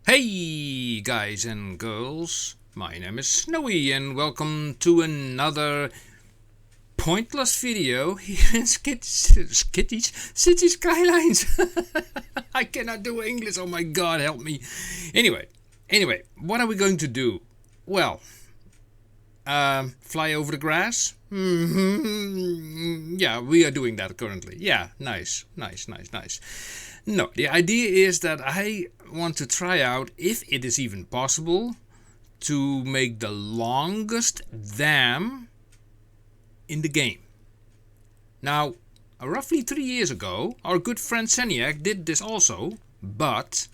Hey guys and girls, my name is Snowy and welcome to another pointless video here in Cities Skylines. I cannot do English, oh my god, help me. Anyway, what are we going to do? Well, fly over the grass? Yeah, we are doing that currently. Yeah, nice. No, the idea is that I want to try out if it is even possible to make the longest dam in the game. Now, roughly 3 years ago, our good friend Seniac did this also, but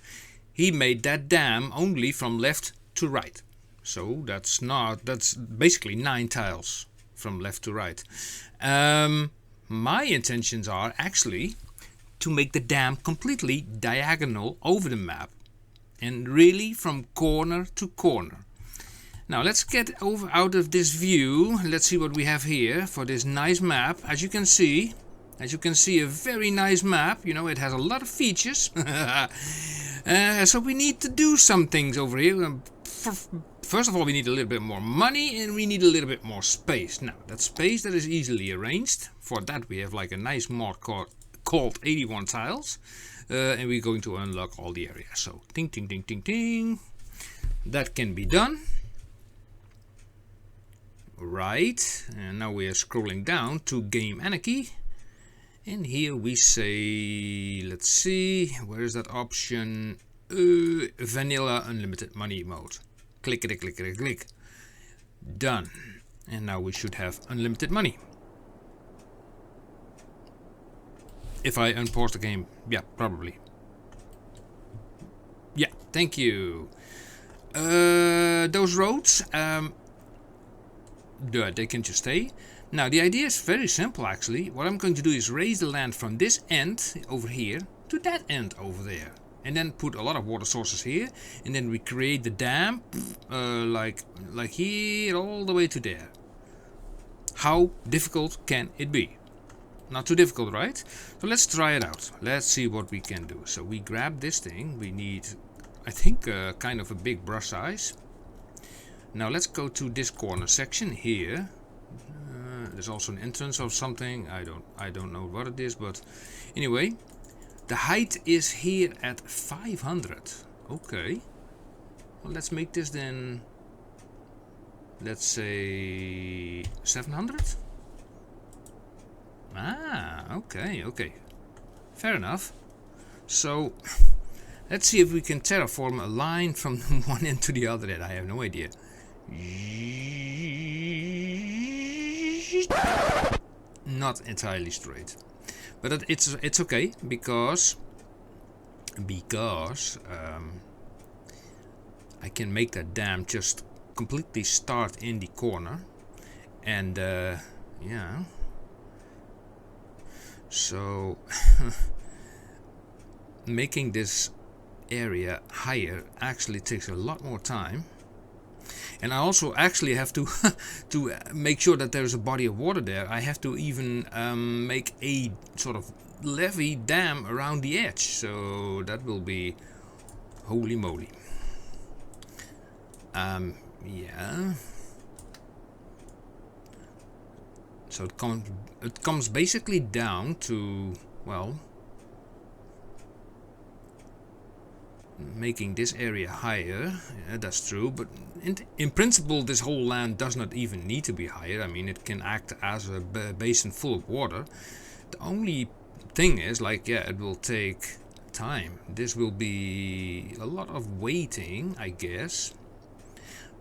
he made that dam only from left to right. So that's basically 9 tiles from left to right. My intentions are actually to make the dam completely diagonal over the map and really from corner to corner. Now let's get out of this view. Let's see what we have here for this nice map. As you can see, a very nice map. You know, it has a lot of features. So we need to do some things over here. First of all, we need a little bit more money and we need a little bit more space. Now, that space that is easily arranged. For that we have like a nice mod called 81 tiles. And we're going to unlock all the areas. So, ting, ting, ting, ting, ting. That can be done. Right. And now we are scrolling down to Game Anarchy. And here we say, let's see, where is that option? Vanilla Unlimited Money mode. Click it, click it, click. Done. And now we should have unlimited money. If I unpause the game, yeah, probably. Yeah, thank you. Those roads, they can just stay. Now the idea is very simple actually. What I'm going to do is raise the land from this end over here to that end over there. And then put a lot of water sources here. And then we create the dam like here all the way to there. How difficult can it be? Not too difficult, right? So let's try it out. Let's see what we can do. So we grab this thing. We need, I think, kind of a big brush size. Now let's go to this corner section here. There's also an entrance or something. I don't know what it is, but anyway, the height is here at 500. Okay. Well, let's make this then. Let's say 700. Ah, okay. Fair enough. So, let's see if we can terraform a line from one end to the other end. I have no idea. Not entirely straight. But it's okay, because I can make that dam just completely start in the corner. And, yeah. So making this area higher actually takes a lot more time, and I also actually have to to make sure that there's a body of water there. I have to even make a sort of levee dam around the edge, so that will be holy moly. Yeah. So it comes basically down to, well, making this area higher. Yeah, that's true, but in principle this whole land does not even need to be higher. I mean, it can act as a basin full of water. The only thing is, like, yeah, it will take time. This will be a lot of waiting, I guess.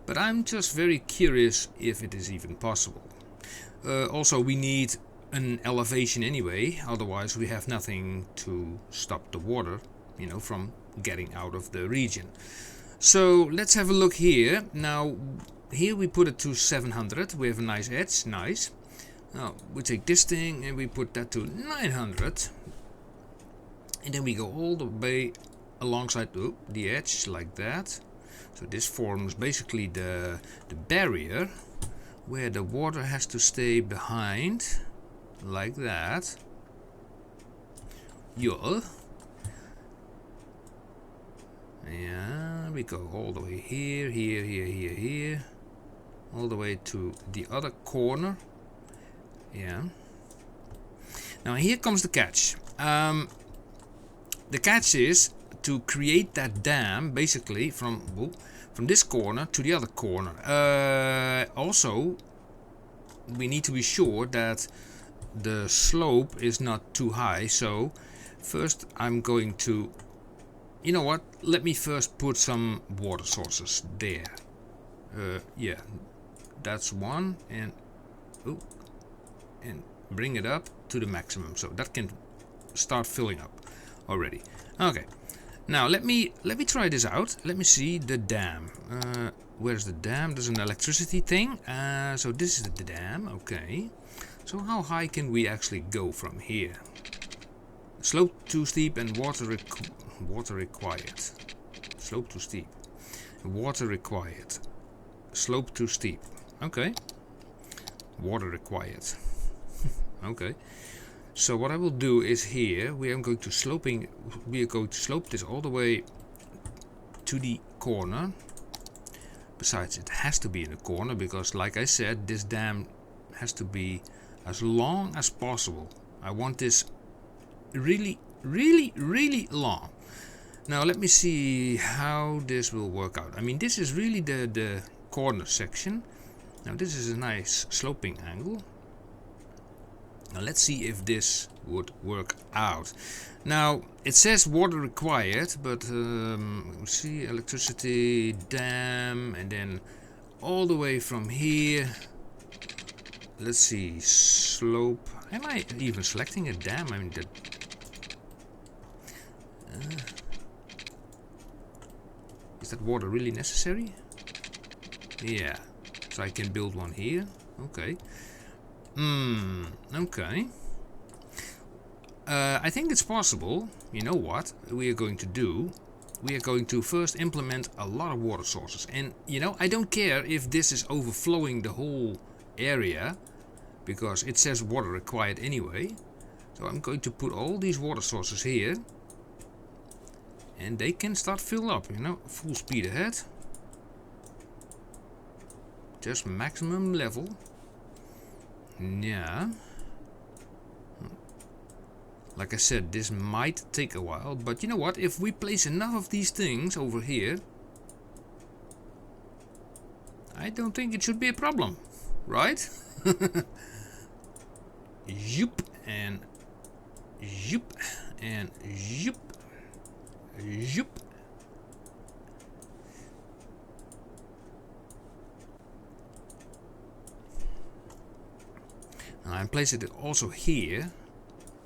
But I'm just very curious if it is even possible. Also, we need an elevation anyway, otherwise we have nothing to stop the water, you know, from getting out of the region. So let's have a look here. Now, here we put it to 700. We have a nice edge, nice. Now we take this thing and we put that to 900, and then we go all the way alongside the edge like that. So this forms basically the barrier, where the water has to stay behind, like that. Yeah. we go all the way here, here, here, here, here, all the way to the other corner. Yeah. Now here comes the catch. The catch is to create that dam basically from this corner to the other corner. Also, we need to be sure that the slope is not too high. So first I'm going to, you know what, let me first put some water sources there. Yeah, that's one, and bring it up to the maximum so that can start filling up already. Okay, now let me try this out. Let me see the dam. Where's the dam? There's an electricity thing. So this is the dam. Okay, so how high can we actually go from here? Slope too steep and water required. Slope too steep. Water required. Slope too steep. Okay. Water required. Okay. So what I will do is here we are going to slope this all the way to the corner. Besides, it has to be in the corner because, like I said, this dam has to be as long as possible. I want this really, really, really long. Now let me see how this will work out. I mean, this is really the corner section. Now this is a nice sloping angle. Now let's see if this would work out. Now it says water required, but see, electricity, dam, and then all the way from here. Let's see, slope. Am I even selecting a dam? I mean, is that water really necessary? Yeah, so I can build one here. Okay. Okay. I think it's possible. You know what we are going to do? We are going to first implement a lot of water sources. And, you know, I don't care if this is overflowing the whole area, because it says water required anyway. So I'm going to put all these water sources here. And they can start fill up, you know, full speed ahead. Just maximum level. Yeah. Like I said, this might take a while, but you know what? If we place enough of these things over here, I don't think it should be a problem, right? Zoop and zoop and zoop, zoop. I place it also here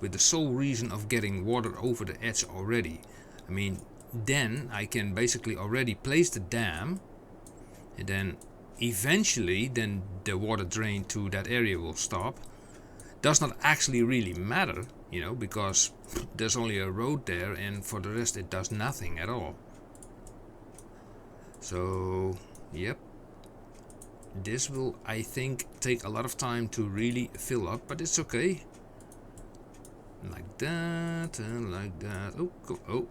with the sole reason of getting water over the edge already. I mean, then I can basically already place the dam, and then eventually then the water drain to that area will stop. Does not actually really matter, you know, because there's only a road there, and for the rest it does nothing at all. So, yep. This will, I think, take a lot of time to really fill up, but it's okay. Like that and like that. Oh, go, oh.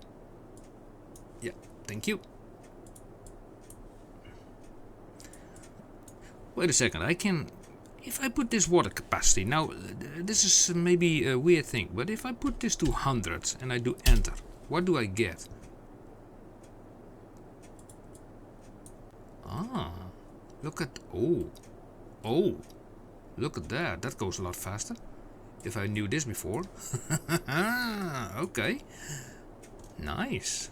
Yeah, thank you. Wait a second, I can... If I put this water capacity... Now, this is maybe a weird thing, but if I put this to 100 and I do enter, what do I get? Ah... Look at, oh, look at that. That goes a lot faster. If I knew this before. Okay. Nice.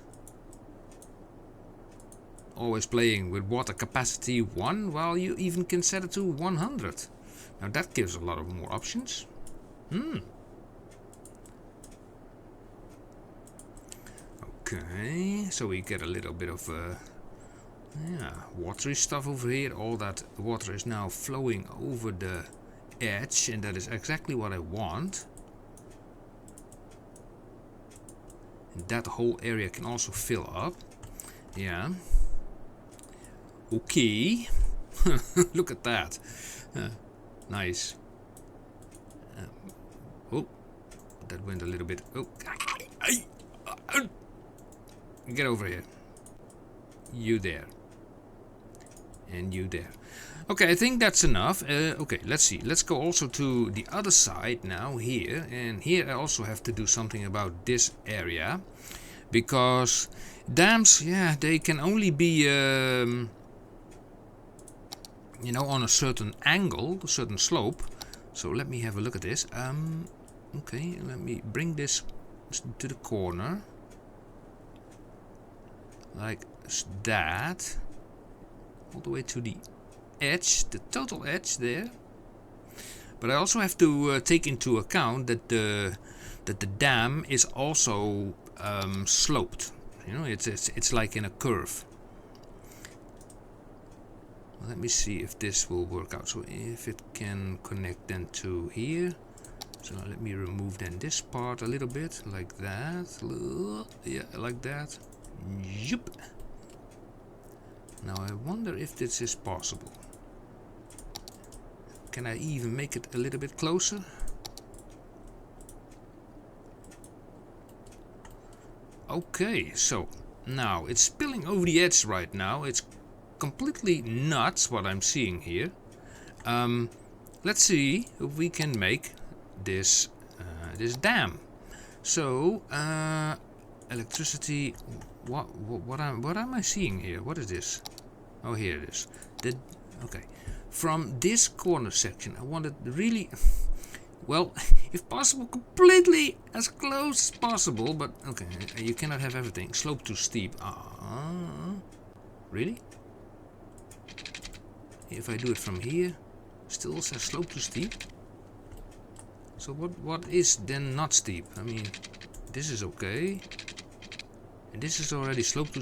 Always playing with water capacity 1, while you even can set it to 100. Now that gives a lot of more options. Okay, so we get a little bit of yeah, watery stuff over here. All that water is now flowing over the edge, and that is exactly what I want. And that whole area can also fill up. Yeah. Okay. Look at that. Nice. Oh, that went a little bit. Oh, get over here. you there, and you there. Okay, I think that's enough. Okay, let's see. Let's go also to the other side now here. And here I also have to do something about this area. Because dams, yeah, they can only be, you know, on a certain angle, a certain slope. So let me have a look at this. Okay, let me bring this to the corner. Like that. All the way to the edge, the total edge there. But I also have to take into account that the dam is also sloped. You know, it's like in a curve. Well, let me see if this will work out. So if it can connect then to here. So let me remove then this part a little bit, like that. Yeah, like that. Yep. Now I wonder if this is possible. Can I even make it a little bit closer? Okay, so now it's spilling over the edge right now. It's completely nuts what I'm seeing here. Let's see if we can make this this dam. So electricity. What am I seeing here? What is this? Oh, here it is. Okay. From this corner section, I want it really, well, if possible, completely as close as possible. But okay, you cannot have everything. Slope too steep. Really? If I do it from here, still says slope too steep. So what is then not steep? I mean, this is okay. And this is already slope too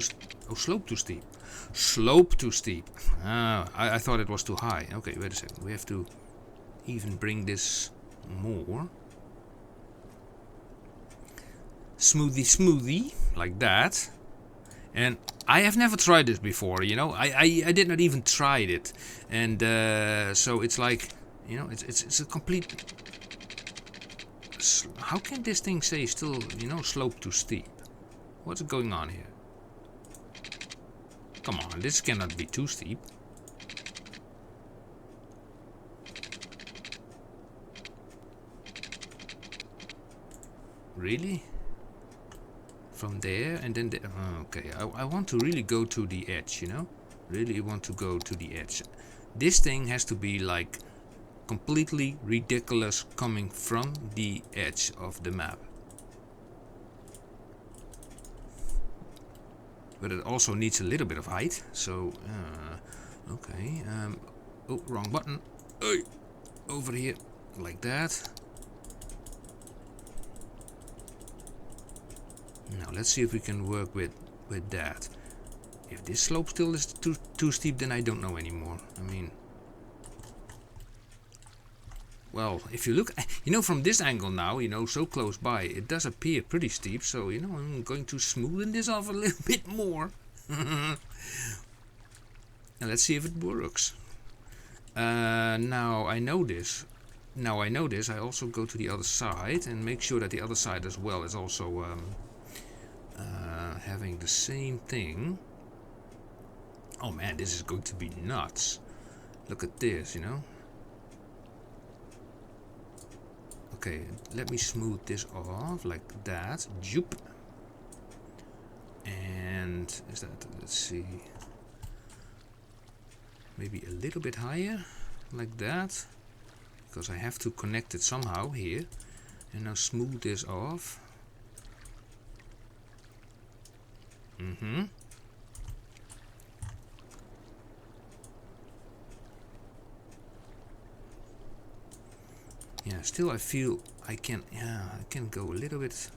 slope too steep. Slope too steep. I thought it was too high. Okay, wait a second. We have to even bring this more. Smoothie, like that. And I have never tried this before, you know. I did not even try it. And so it's like, you know, it's a complete... How can this thing say still, you know, slope too steep? What's going on here? Come on, this cannot be too steep. Really? From there and then okay, I want to really go to the edge, you know? Really want to go to the edge. This thing has to be like completely ridiculous coming from the edge of the map. But it also needs a little bit of height, so okay. Oh, wrong button. Over here, like that. Now let's see if we can work with that. If this slope still is too steep, then I don't know anymore. I mean, well, if you look, you know, from this angle now, you know, so close by, it does appear pretty steep. So, you know, I'm going to smoothen this off a little bit more. And let's see if it works. Now I know this. I also go to the other side and make sure that the other side as well is also having the same thing. Oh man, this is going to be nuts. Look at this, you know. Okay, let me smooth this off like that. Joop. And is that, let's see, maybe a little bit higher, like that, because I have to connect it somehow here. And now smooth this off. Yeah, still I feel I can go a little bit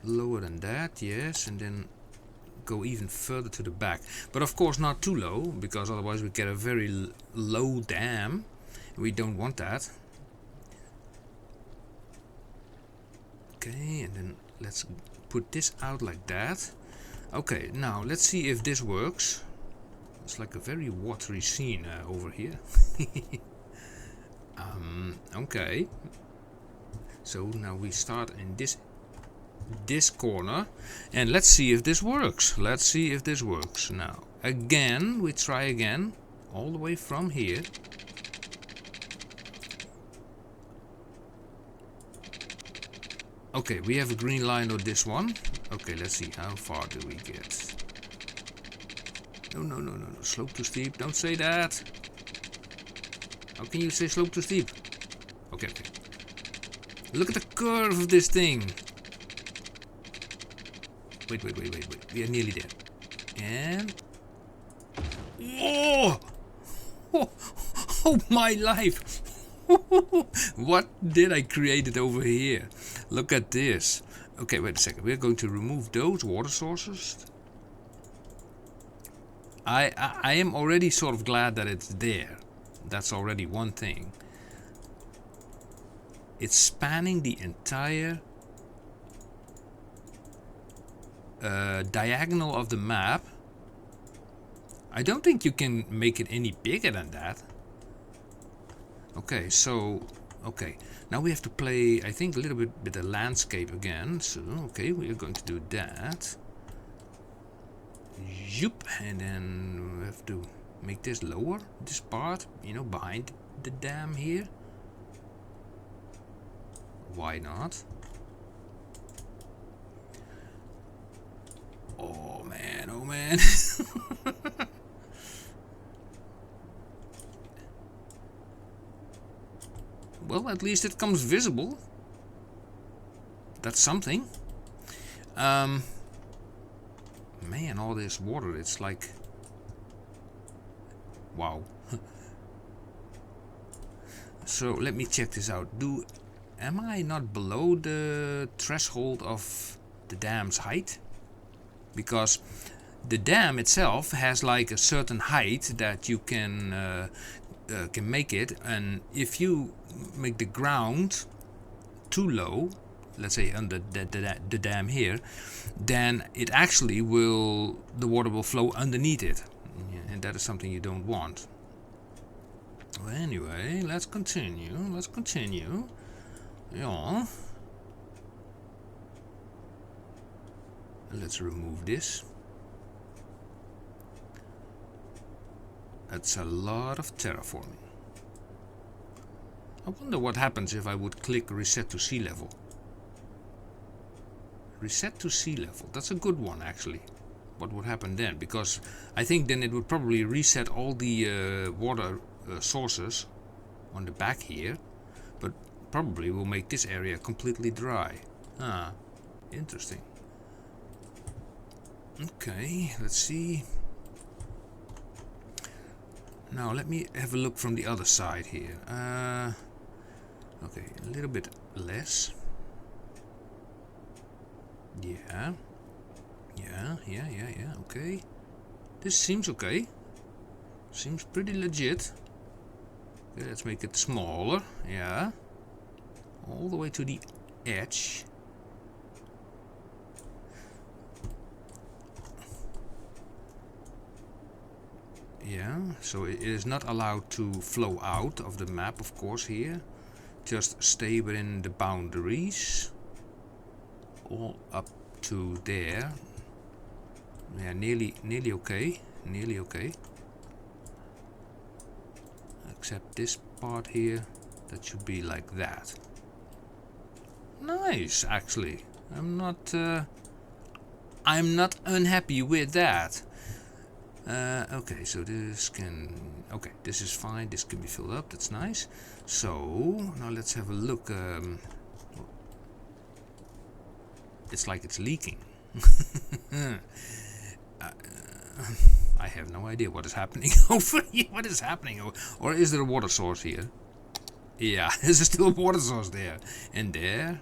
lower than that, yes, and then go even further to the back. But of course not too low, because otherwise we get a very low dam. We don't want that. Okay, and then let's put this out like that. Okay, now let's see if this works. It's like a very watery scene over here. Okay, so now we start in this this corner, and let's see if this works. Let's see if this works. Now, again, we try again, all the way from here. Okay, we have a green line on this one. Okay, let's see, how far do we get? No, no, no, no, no, slope too steep, don't say that. How can you say slope too steep? Okay, okay. Look at the curve of this thing. Wait, wait, wait, wait, wait. We are nearly there. And... Whoa! Oh, oh my life! What did I create it over here? Look at this. Okay, wait a second. We're going to remove those water sources. I am already sort of glad that it's there. That's already one thing. It's spanning the entire diagonal of the map. I don't think you can make it any bigger than that. Okay, so okay, now we have to play, I think, a little bit with the landscape again. So okay, we are going to do that. Zoop, and then we have to make this lower, this part, you know, behind the dam here. Why not? Oh man, oh man. Well, at least it comes visible. That's something. Man, all this water, it's like... Wow. So, let me check this out. Am I not below the threshold of the dam's height? Because the dam itself has like a certain height that you can make it, and if you make the ground too low, let's say under the dam here, then it actually will, the water will flow underneath it, and that is something you don't want. Well, anyway, let's continue. Yeah. Let's remove this. That's a lot of terraforming. I wonder what happens if I would click reset to sea level. Reset to sea level, that's a good one actually. What would happen then? Because I think then it would probably reset all the water sources on the back here, but probably will make this area completely dry. Ah, interesting. Okay, let's see. Now let me have a look from the other side here. Okay, a little bit less. Yeah. Okay. This seems okay. Seems pretty legit. Okay, let's make it smaller. Yeah. All the way to the edge. Yeah, so it is not allowed to flow out of the map, of course, here. Just stay within the boundaries. All up to there. Yeah, nearly okay. Nearly okay. Except this part here, that should be like that. Nice, actually. I'm not unhappy with that. Okay, so this can... Okay, this is fine. This can be filled up. That's nice. So, now let's have a look. It's like it's leaking. I have no idea what is happening over here. What is happening? Or is there a water source here? Yeah, there's still a water source there. And there.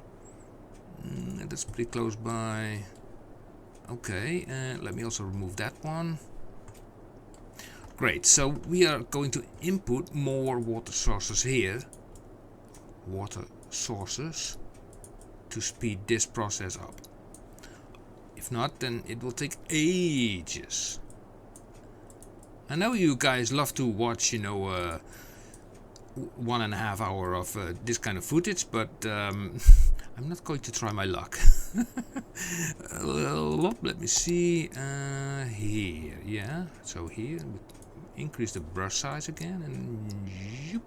That's pretty close by. Okay, let me also remove that one. Great, so we are going to input more water sources here. Water sources. To speed this process up. If not, then it will take ages. I know you guys love to watch, you know, 1.5 hours of this kind of footage, but I'm not going to try my luck. Let me see. Here, yeah. So here, increase the brush size again, and zoop.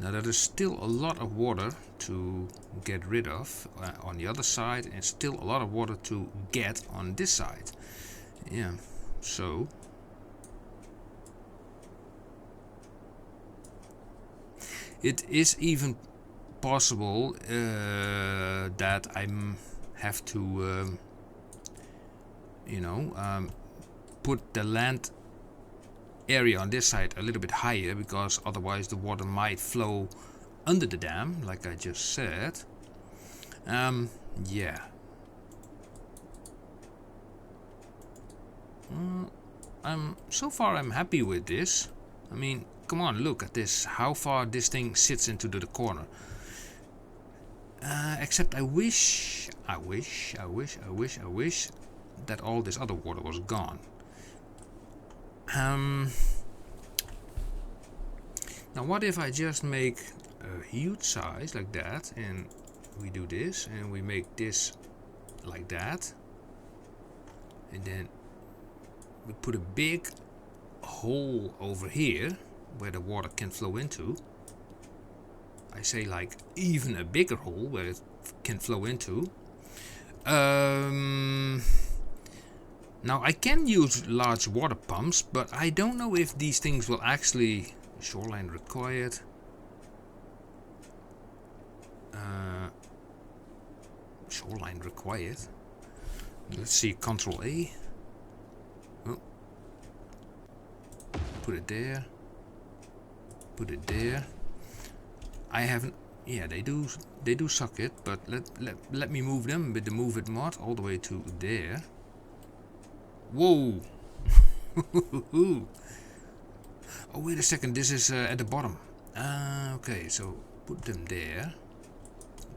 Now there is still a lot of water to get rid of on the other side, and still a lot of water to get on this side. Yeah, so it is even possible that I have to, put the land area on this side a little bit higher, because otherwise the water might flow under the dam, like I just said. Yeah. So far I'm happy with this. I mean, come on, look at this, how far this thing sits into the corner. Except I wish that all this other water was gone. Now what if I just make a huge size like that, and we do this, and we make this like that, and then we put a big hole over here where the water can flow into. I say like even a bigger hole where it can flow into. Now I can use large water pumps, but I don't know if these things will actually... Shoreline required. Shoreline required. Let's see, Control A. Oh. Put it there. Put it there. I haven't... Yeah, they do suck it, but let me move them with the Move It mod all the way to there. Whoa! Oh, wait a second, this is at the bottom. Okay, so put them there.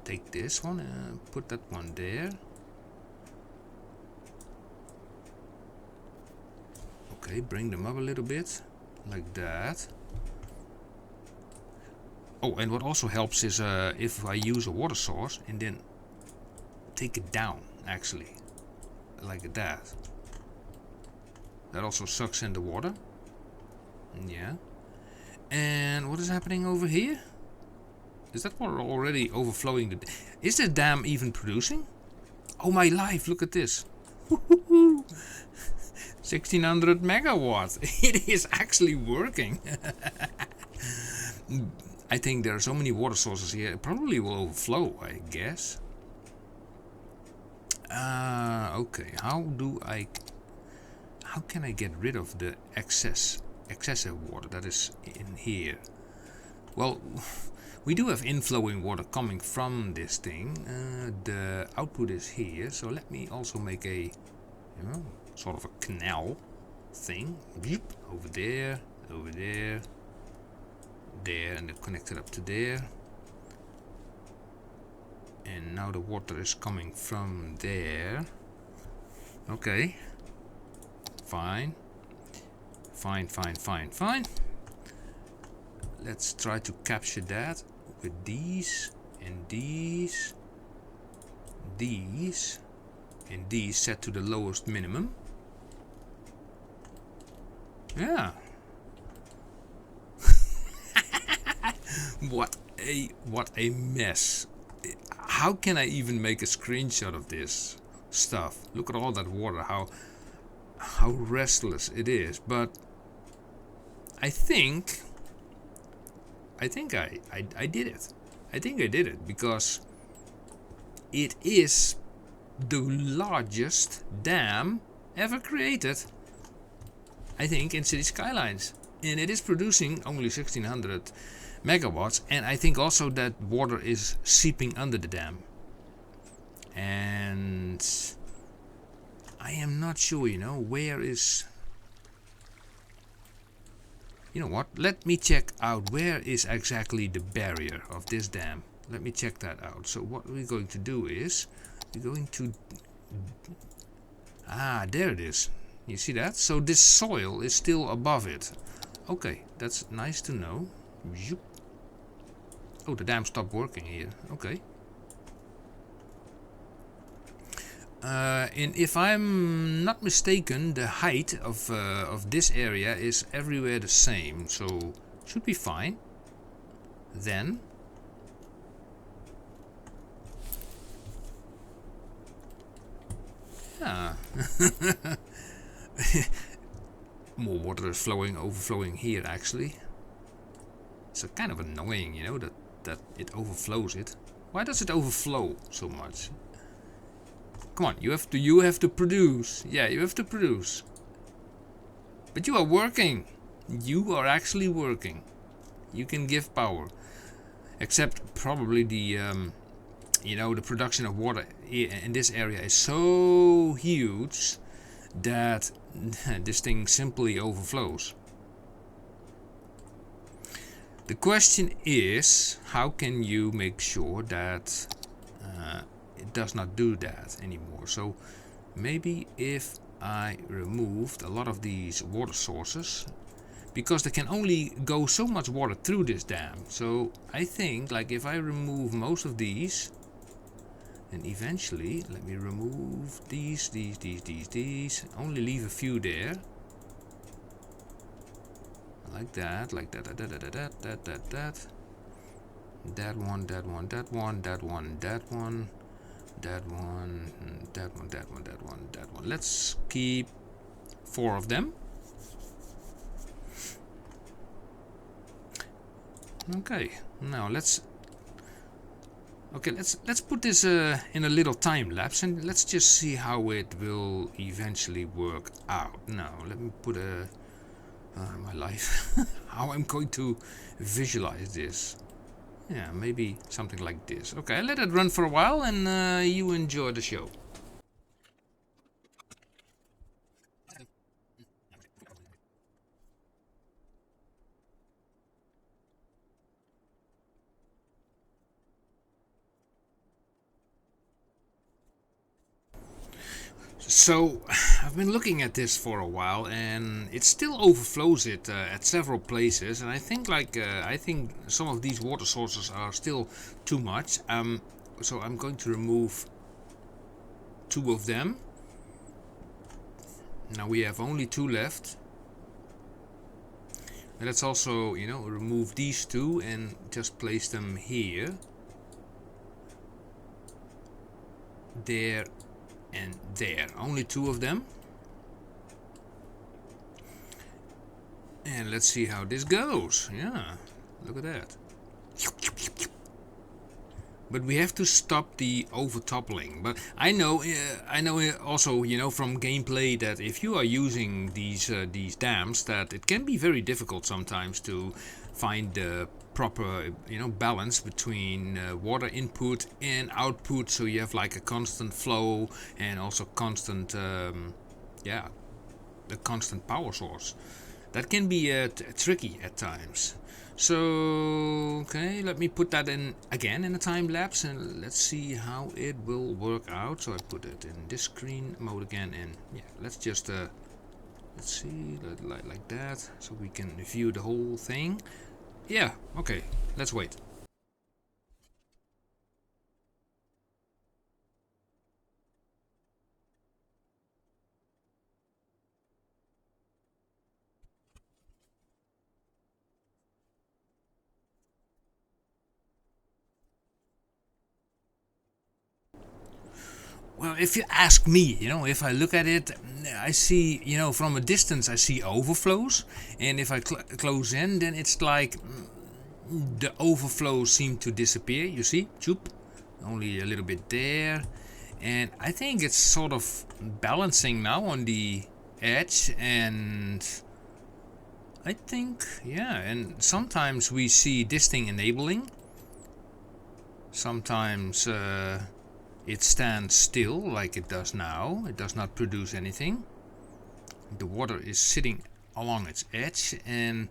Take this one and put that one there. Okay, bring them up a little bit, like that. Oh, and what also helps is if I use a water source and then take it down, actually, like that. That also sucks in the water. Yeah. And what is happening over here? Is that water already overflowing? Is the dam even producing? Oh my life, look at this. 1600 megawatts. It is actually working. I think there are so many water sources here, it probably will overflow, I guess. Okay, how can I get rid of the excessive water that is in here? Well, we do have inflowing water coming from this thing. The output is here, so let me also make a sort of a canal thing. Over there, there, and then connect it up to there. And now the water is coming from there. Okay, fine. Let's try to capture that with these and these and these set to the lowest minimum. Yeah. What a mess. How can I even make a screenshot of this stuff? Look at all that water, how restless it is. But I think I did it. I think I did it because it is the largest dam ever created, I think, in Cities Skylines, and it is producing only 1600 megawatts. And I think also that water is seeping under the dam, and I am not sure, where is... You know what? Let me check out where is exactly the barrier of this dam. Let me check that out. So what we're going to do is we're going to... there it is. You see that? So this soil is still above it. Okay, that's nice to know. Oh, the dam stopped working here. Okay. And if I'm not mistaken, the height of this area is everywhere the same, so should be fine. Then yeah. More water is overflowing here actually. It's kind of annoying, you know, that it overflows it. Why does it overflow so much? Come on, you have to produce. Yeah, you have to produce. But you are working. You are actually working. You can give power. Except probably the you know, the production of water in this area is so huge that this thing simply overflows. The question is, how can you make sure that it does not do that anymore? So maybe if I removed a lot of these water sources, because there can only go so much water through this dam. So I think, like, if I remove most of these, and eventually, let me remove these, only leave a few there. Like that, like that. That one, that one, that one, that one, that one, that one, that one, that one, that one, that one. Let's keep 4 of them. Okay, now let's put this in a little time lapse, and let's just see how it will eventually work out. Now let me put my life how I'm going to visualize this. Yeah, maybe something like this. Okay, let it run for a while, and you enjoy the show. So I've been looking at this for a while, and it still overflows it at several places. And I think, I think some of these water sources are still too much. So I'm going to remove 2 of them. Now we have only 2 left. And let's also, you know, remove these 2 and just place them here, there, and there. Only 2 of them. And let's see how this goes. Yeah, look at that. But we have to stop the overtoppling. But I know also, you know, from gameplay that if you are using these dams, that it can be very difficult sometimes to find the proper, you know, balance between water input and output, so you have like a constant flow and also constant yeah, a constant power source. That can be tricky at times. So okay, let me put that in again in a time lapse, and let's see how it will work out. So I put it in this screen mode again, and yeah, let's just let's see, like that, so we can view the whole thing. Yeah, okay, let's wait. Well, if you ask me, you know, if I look at it, I see, you know, from a distance I see overflows, and if I close in, then it's like the overflows seem to disappear. You see, choop, only a little bit there, and I think it's sort of balancing now on the edge, and I think, yeah, and sometimes we see this thing enabling, sometimes it stands still like it does now. It does not produce anything. The water is sitting along its edge, and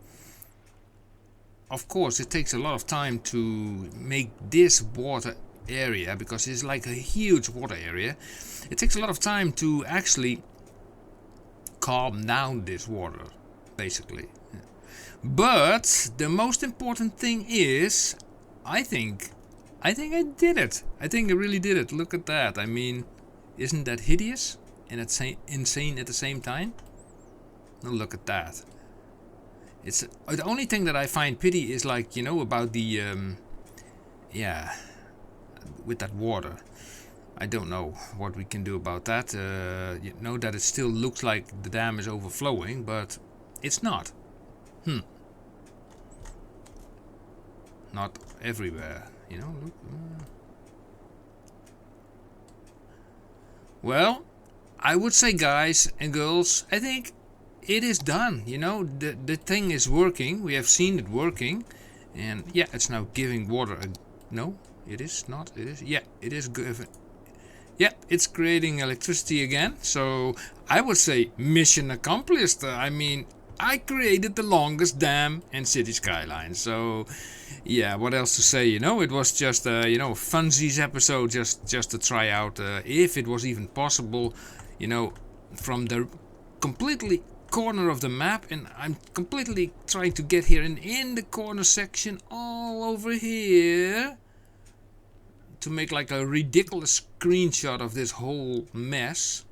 of course it takes a lot of time to make this water area, because it's like a huge water area. It takes a lot of time to actually calm down this water, basically. But the most important thing is I think I did it. I think I really did it. Look at that. I mean, isn't that hideous and it's insane at the same time? Now look at that. It's the only thing that I find pity is, like, you know, about the yeah, with that water. I don't know what we can do about that. You know that it still looks like the dam is overflowing, but it's not. Not everywhere, you know. Look. Well, I would say, guys and girls, I think it is done. You know, the thing is working. We have seen it working, and yeah, it's now giving water. No, it is not. It is. Yeah, it is good. Yeah, it's creating electricity again. So I would say mission accomplished. I mean, I created the longest dam in Cities Skylines. So yeah, what else to say? You know, it was just you know, funsies episode, just to try out if it was even possible. You know, from the completely corner of the map, and I'm completely trying to get here, and in the corner section all over here, to make like a ridiculous screenshot of this whole mess.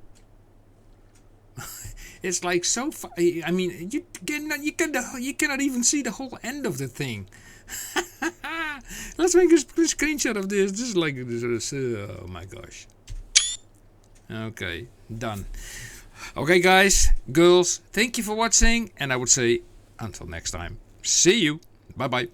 It's like so I mean, you cannot even see the whole end of the thing. Let's make a screenshot of this. This is like this. Oh my gosh. Okay, done. Okay, guys, girls, thank you for watching, and I would say until next time. See you. Bye bye.